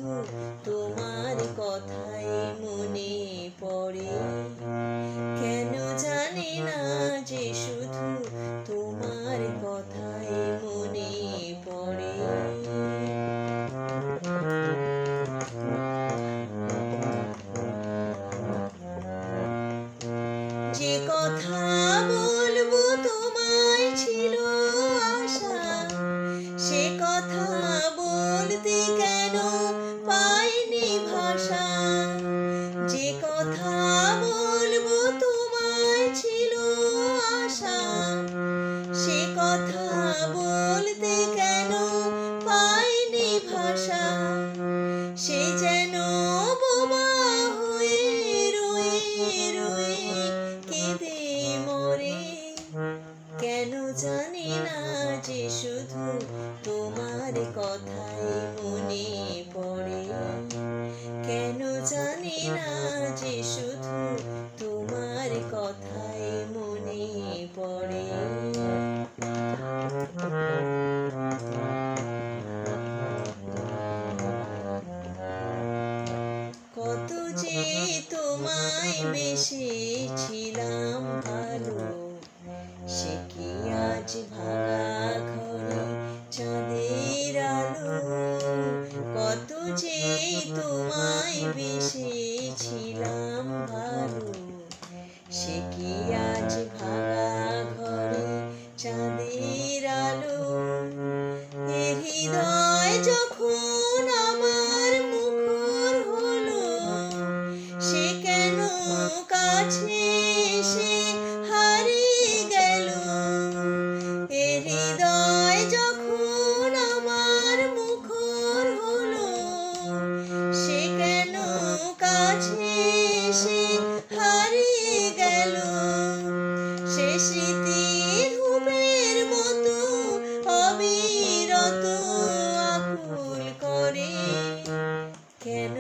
শুধু তোমার কথাই মনে পড়ে। কেন জানি না যে শুধু তোমার কথাই মনে পড়ে। যে কথা বলবো তোমায় ছিল আশা, সে কথা বলতে কেন পাইনি ভাষা। যে কথা বলবো তোমায় ছিল আশা, সে কথা বলতে কেন পাইনি ভাষা। সে যেন বোবা হয়ে রয়ে রয়ে কেঁদে মরে। কেন জানি না যে শুধু তোমার কথাই মনে পড়ে। কেন জানি না যে শুধু তোমার কথাই মনে পড়ে। কত যে তোমায় বেসেছিলাম ভালো, সে কি আজ ভাঙা ঘরে চাঁদের আলো। কত যে তোমায় বেসেছিলাম ভালো, সে কি আজ ভাঙা ঘরে চাঁদের আলো। এ হৃদয় যখন আমার মুখর হলো, সে কেন কাছে এসে হারিয়ে গেল। এ হৃদয় যখন আমার মুখর হলো, সে কেন কাছে এসে হারিয়ে গেল। সে স্মৃতি ধূপের মতো অবিরত আকুল করে। কেন